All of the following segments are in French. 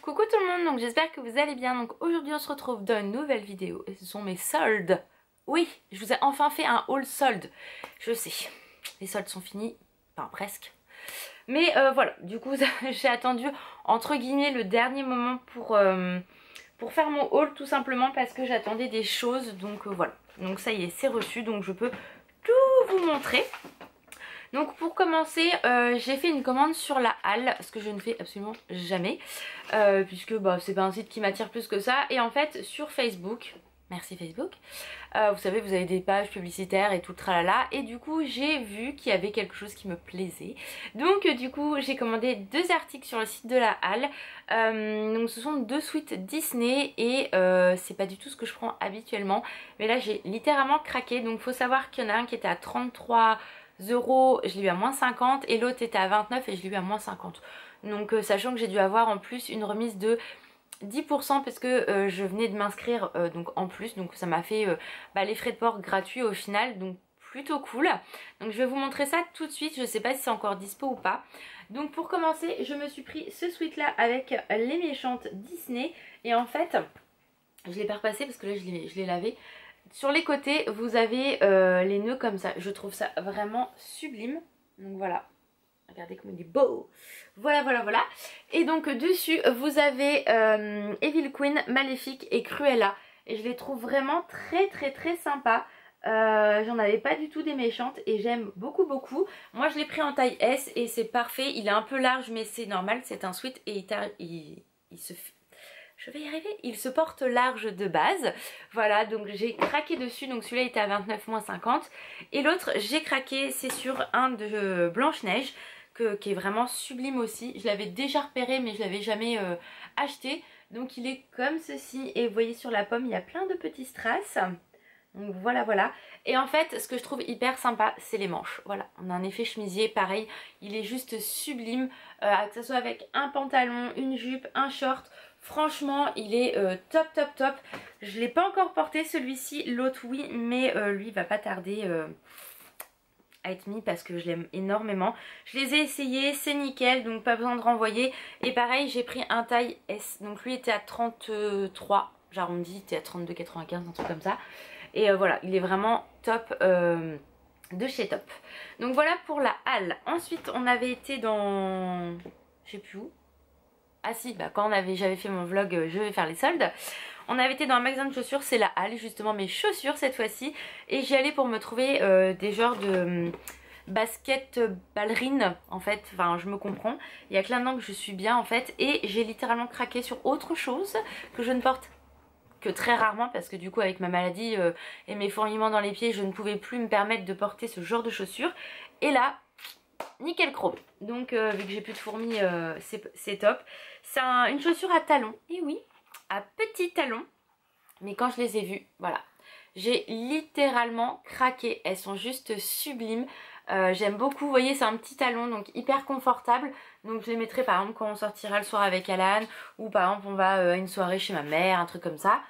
Coucou tout le monde, donc j'espère que vous allez bien. Donc aujourd'hui on se retrouve dans une nouvelle vidéo et ce sont mes soldes. Oui, je vous ai enfin fait un haul solde. Je sais, les soldes sont finis, enfin presque. Mais voilà, du coup j'ai attendu entre guillemets le dernier moment pour faire mon haul, tout simplement parce que j'attendais des choses. Donc voilà, donc ça y est, c'est reçu, donc je peux tout vous montrer. Donc pour commencer, j'ai fait une commande sur la halle, ce que je ne fais absolument jamais, puisque bah, c'est pas un site qui m'attire plus que ça. Et en fait sur Facebook, merci Facebook, vous savez, vous avez des pages publicitaires et tout le tralala, et du coup j'ai vu qu'il y avait quelque chose qui me plaisait. Donc du coup j'ai commandé 2 articles sur le site de la halle. Donc ce sont 2 suites Disney et c'est pas du tout ce que je prends habituellement, mais là j'ai littéralement craqué. Donc faut savoir qu'il y en a un qui était à 33 €, je l'ai eu à moins 50, et l'autre était à 29 et je l'ai eu à moins 50. Donc sachant que j'ai dû avoir en plus une remise de 10% parce que je venais de m'inscrire donc en plus, donc ça m'a fait les frais de port gratuits au final, donc plutôt cool. Donc je vais vous montrer ça tout de suite, je sais pas si c'est encore dispo ou pas. Donc pour commencer, je me suis pris ce sweat là avec les méchantes Disney, et en fait je l'ai pas repassé parce que là je l'ai lavé. Sur les côtés vous avez les nœuds comme ça, je trouve ça vraiment sublime. Donc voilà, regardez comme il est beau. Voilà. Et donc dessus vous avez Evil Queen, Maléfique et Cruella, et je les trouve vraiment très sympa. J'en avais pas du tout des méchantes et j'aime beaucoup. Moi je l'ai pris en taille S et c'est parfait. Il est un peu large mais c'est normal, c'est un sweat et il se fait... Je vais y arriver, il se porte large de base. Voilà, donc j'ai craqué dessus. Donc celui-là était à 29 moins 50. Et l'autre j'ai craqué, c'est sur un de Blanche-Neige qui est vraiment sublime aussi. Je l'avais déjà repéré mais je l'avais jamais acheté. Donc il est comme ceci, et vous voyez sur la pomme il y a plein de petits strass. Donc voilà. Et en fait ce que je trouve hyper sympa c'est les manches. Voilà, on a un effet chemisier pareil, il est juste sublime, que ce soit avec un pantalon, une jupe, un short. Franchement il est top. Je ne l'ai pas encore porté celui-ci, l'autre oui, mais lui il va pas tarder à être mis parce que je l'aime énormément. Je les ai essayés, c'est nickel, donc pas besoin de renvoyer. Et pareil j'ai pris un taille S, donc lui était à 33, j'arrondis, il était à 32,95, un truc comme ça. Et voilà, il est vraiment top de chez Top. Donc voilà pour la halle. Ensuite on avait été dans... je sais plus où. Ah si, bah quand j'avais fait mon vlog je vais faire les soldes. On avait été dans un magasin de chaussures, c'est la halle, justement mes chaussures cette fois-ci. Et j'y allais pour me trouver des genres de basket ballerine en fait, enfin je me comprends. Il y a que là-dedans que je suis bien en fait. Et j'ai littéralement craqué sur autre chose que je ne porte que très rarement, parce que du coup avec ma maladie et mes fourmillements dans les pieds, je ne pouvais plus me permettre de porter ce genre de chaussures. Et là, nickel chrome. Donc vu que j'ai plus de fourmis, c'est top. C'est une chaussure à talons, et oui, à petits talons. Mais quand je les ai vues, voilà, j'ai littéralement craqué. Elles sont juste sublimes. J'aime beaucoup, vous voyez c'est un petit talon donc hyper confortable. Donc je les mettrai par exemple quand on sortira le soir avec Alan, ou par exemple on va à une soirée chez ma mère, un truc comme ça.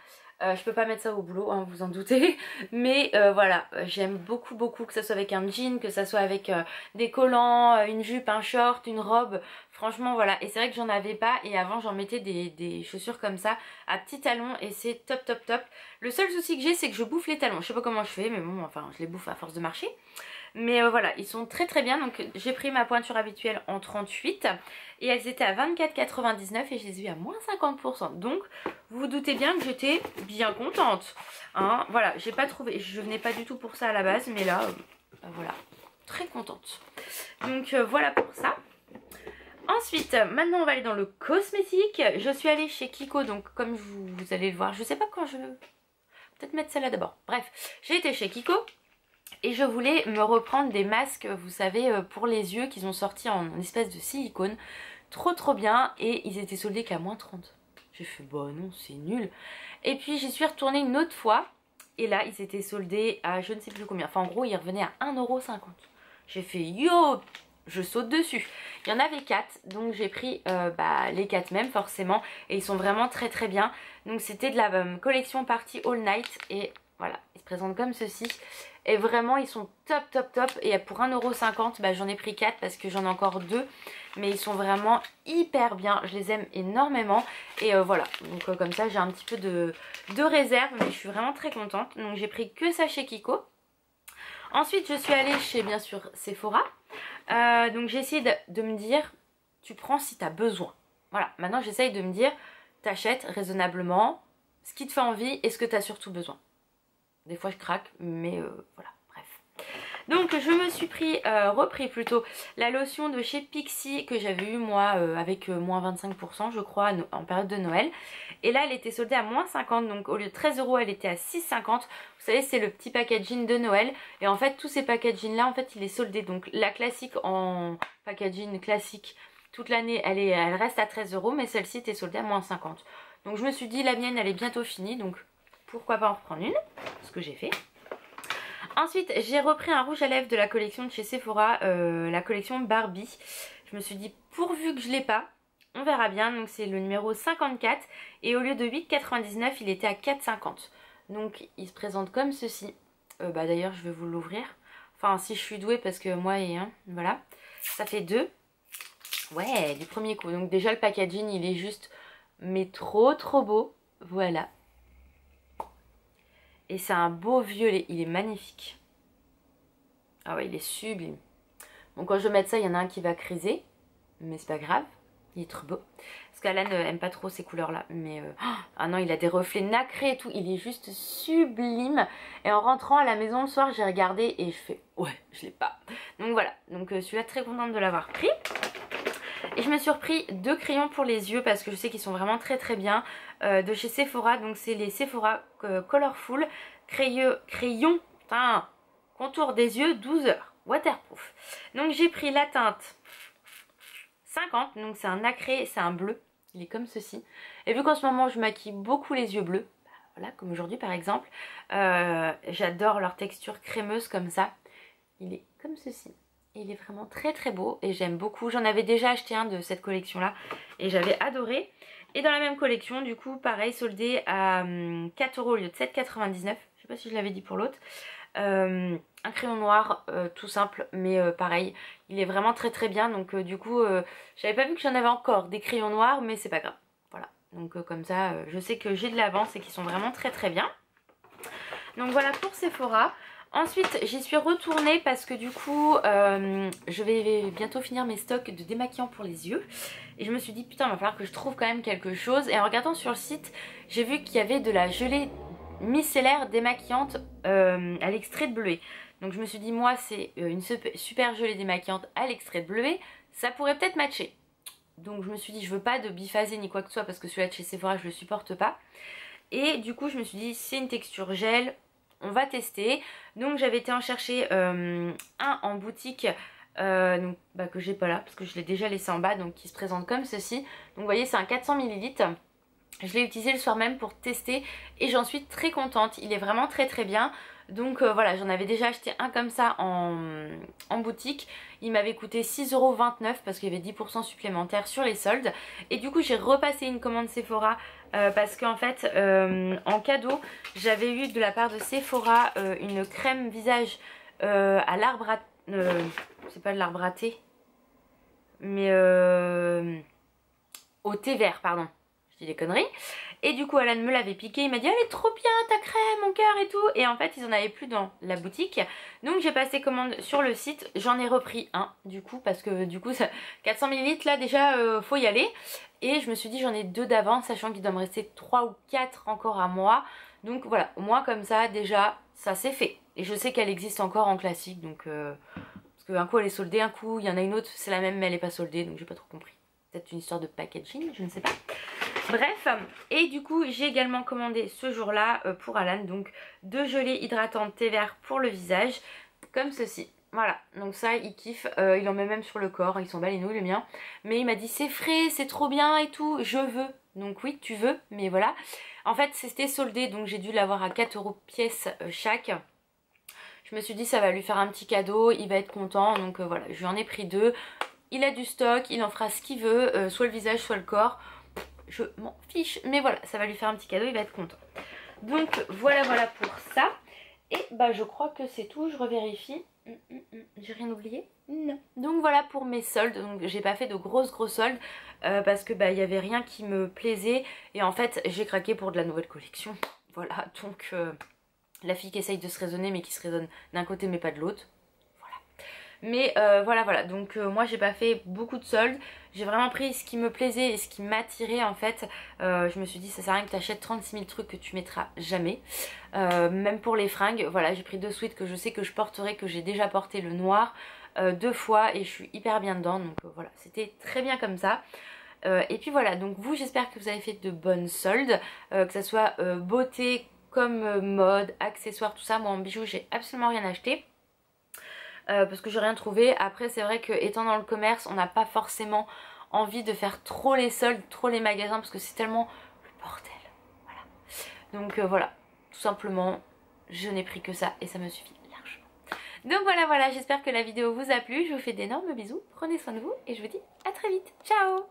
Je peux pas mettre ça au boulot, hein, vous en doutez. Mais voilà, j'aime beaucoup que ça soit avec un jean, que ça soit avec des collants, une jupe, un short, une robe. Franchement voilà, et c'est vrai que j'en avais pas, et avant j'en mettais des chaussures comme ça à petits talons, et c'est top. Le seul souci que j'ai c'est que je bouffe les talons. Je sais pas comment je fais, mais bon enfin je les bouffe à force de marcher. Mais voilà, ils sont très bien. Donc j'ai pris ma pointure habituelle en 38 et elles étaient à 24,99 et je les ai eu à moins 50%. Donc vous vous doutez bien que j'étais bien contente, hein. Voilà, j'ai pas trouvé, je venais pas du tout pour ça à la base, mais là voilà, très contente. Donc voilà pour ça. Ensuite, maintenant on va aller dans le cosmétique. Je suis allée chez Kiko, donc comme vous allez le voir, je sais pas quand je... peut-être mettre celle-là d'abord. Bref, j'ai été chez Kiko. Et je voulais me reprendre des masques, vous savez, pour les yeux, qu'ils ont sortis en espèce de silicone. Trop bien, et ils étaient soldés qu'à moins 30. J'ai fait, bah non, c'est nul. Et puis j'y suis retournée une autre fois, et là, ils étaient soldés à je ne sais plus combien. Enfin, en gros, ils revenaient à 1,50 €. J'ai fait, yo, je saute dessus. Il y en avait 4, donc j'ai pris les 4 mêmes, forcément. Et ils sont vraiment très bien. Donc c'était de la collection Party All Night, et voilà, ils se présentent comme ceci. Et vraiment ils sont top top top. Et pour 1,50 €, bah, j'en ai pris 4 parce que j'en ai encore 2. Mais ils sont vraiment hyper bien, je les aime énormément. Et voilà, donc comme ça j'ai un petit peu de réserve, mais je suis vraiment très contente. Donc j'ai pris que ça chez Kiko. Ensuite je suis allée chez bien sûr Sephora. Donc j'ai essayé de me dire, tu prends si tu as besoin. Voilà, maintenant j'essaye de me dire, t'achètes raisonnablement ce qui te fait envie et ce que tu as surtout besoin. Des fois je craque, mais voilà, bref. Donc je me suis repris plutôt la lotion de chez Pixi que j'avais eu moi avec moins 25% je crois en période de Noël. Et là elle était soldée à moins 50, donc au lieu de 13 € elle était à 6,50. Vous savez c'est le petit packaging de Noël. Et en fait tous ces packaging là en fait il est soldé. Donc la classique en packaging classique toute l'année elle reste à 13 €, mais celle-ci était soldée à moins 50. Donc je me suis dit la mienne elle est bientôt finie, donc pourquoi pas en reprendre une, ce que j'ai fait. Ensuite j'ai repris un rouge à lèvres de la collection de chez Sephora, la collection Barbie. Je me suis dit pourvu que je l'ai pas, on verra bien. Donc c'est le numéro 54 et au lieu de 8,99 il était à 4,50. Donc il se présente comme ceci. Bah d'ailleurs je vais vous l'ouvrir. Enfin si je suis douée parce que moi et voilà. Ça fait 2. Ouais, du premier coup. Donc déjà le packaging il est juste mais trop beau. Voilà. Et c'est un beau violet, il est magnifique. Ah ouais, il est sublime. Bon, quand je vais mettre ça, il y en a un qui va criser. Mais c'est pas grave, il est trop beau. Parce qu'Alan aime pas trop ces couleurs-là. Mais ah non, il a des reflets nacrés et tout. Il est juste sublime. Et en rentrant à la maison le soir, j'ai regardé et je fais ouais, je l'ai pas. Donc voilà, donc je suis là très contente de l'avoir pris. Et je me suis repris 2 crayons pour les yeux parce que je sais qu'ils sont vraiment très bien de chez Sephora. Donc c'est les Sephora Colorful crayon putain, contour des yeux 12 heures waterproof. Donc j'ai pris la teinte 50, donc c'est un nacré, c'est un bleu, il est comme ceci. Et vu qu'en ce moment je maquille beaucoup les yeux bleus, voilà comme aujourd'hui par exemple, j'adore leur texture crémeuse comme ça. Il est comme ceci. Il est vraiment très beau et j'aime beaucoup. J'en avais déjà acheté un de cette collection là et j'avais adoré. Et dans la même collection du coup pareil soldé à 4 € au lieu de 7,99. Je sais pas si je l'avais dit pour l'autre. Un crayon noir tout simple mais pareil il est vraiment très bien. Donc du coup j'avais pas vu que j'en avais encore des crayons noirs mais c'est pas grave. Voilà donc comme ça je sais que j'ai de l'avance et qu'ils sont vraiment très bien. Donc voilà pour Sephora. Ensuite j'y suis retournée parce que du coup je vais bientôt finir mes stocks de démaquillants pour les yeux. Et je me suis dit putain il va falloir que je trouve quand même quelque chose. Et en regardant sur le site j'ai vu qu'il y avait de la gelée micellaire démaquillante à l'extrait de bleuet. Donc je me suis dit moi c'est une super gelée démaquillante à l'extrait de bleuet, ça pourrait peut-être matcher. Donc je me suis dit je veux pas de biphasé ni quoi que ce soit parce que celui-là de chez Sephora je le supporte pas. Et du coup je me suis dit c'est une texture gel, on va tester. Donc j'avais été en chercher un en boutique donc, que j'ai pas là parce que je l'ai déjà laissé en bas, donc qui se présente comme ceci. Donc vous voyez c'est un 400 ml. Je l'ai utilisé le soir même pour tester et j'en suis très contente. Il est vraiment très bien. Donc voilà, j'en avais déjà acheté un comme ça en boutique. Il m'avait coûté 6,29 € parce qu'il y avait 10% supplémentaires sur les soldes. Et du coup j'ai repassé une commande Sephora parce qu'en fait en cadeau j'avais eu de la part de Sephora une crème visage à l'arbre à... c'est pas de l'arbre à thé mais au thé vert pardon. Je dis des conneries. Et du coup Alan me l'avait piqué, il m'a dit elle est trop bien ta crème mon cœur et tout. Et en fait ils en avaient plus dans la boutique. Donc j'ai passé commande sur le site. J'en ai repris un du coup parce que du coup ça, 400 ml là déjà faut y aller. Et je me suis dit j'en ai 2 d'avance sachant qu'il doit me rester 3 ou 4 encore à moi. Donc voilà, au moins comme ça déjà ça c'est fait. Et je sais qu'elle existe encore en classique donc parce qu'un coup elle est soldée, un coup il y en a une autre c'est la même mais elle est pas soldée, donc j'ai pas trop compris. Peut-être une histoire de packaging, je ne sais pas. Bref, et du coup j'ai également commandé ce jour-là pour Alan donc 2 gelées hydratantes thé vert pour le visage comme ceci. Voilà, donc ça il kiffe, il en met même sur le corps, il s'en bat les nouilles le mien. Mais il m'a dit c'est frais, c'est trop bien et tout, je veux. Donc oui tu veux, mais voilà. En fait c'était soldé donc j'ai dû l'avoir à 4 € pièce chaque. Je me suis dit ça va lui faire un petit cadeau, il va être content, donc voilà, je lui en ai pris 2. Il a du stock, il en fera ce qu'il veut, soit le visage soit le corps. Je m'en fiche, mais voilà, ça va lui faire un petit cadeau, il va être content. Donc voilà pour ça. Et bah je crois que c'est tout, je revérifie. J'ai rien oublié? Non. Donc voilà pour mes soldes, donc j'ai pas fait de grosses soldes parce que bah il y avait rien qui me plaisait et en fait j'ai craqué pour de la nouvelle collection. Voilà, donc la fille qui essaye de se raisonner mais qui se raisonne d'un côté mais pas de l'autre. Mais voilà, donc moi j'ai pas fait beaucoup de soldes, j'ai vraiment pris ce qui me plaisait et ce qui m'attirait en fait. Je me suis dit ça sert à rien que tu achètes 36 000 trucs que tu mettras jamais, même pour les fringues. Voilà, j'ai pris 2 sweats que je sais que je porterai, que j'ai déjà porté le noir 2 fois et je suis hyper bien dedans, donc voilà, c'était très bien comme ça. Et puis voilà, donc vous, j'espère que vous avez fait de bonnes soldes, que ça soit beauté comme mode, accessoires, tout ça. Moi en bijoux j'ai absolument rien acheté. Parce que j'ai rien trouvé. Après c'est vrai que étant dans le commerce on n'a pas forcément envie de faire trop les soldes, trop les magasins parce que c'est tellement le bordel. Voilà. Donc voilà, tout simplement je n'ai pris que ça et ça me suffit largement. Donc voilà, j'espère que la vidéo vous a plu. Je vous fais d'énormes bisous, prenez soin de vous et je vous dis à très vite. Ciao!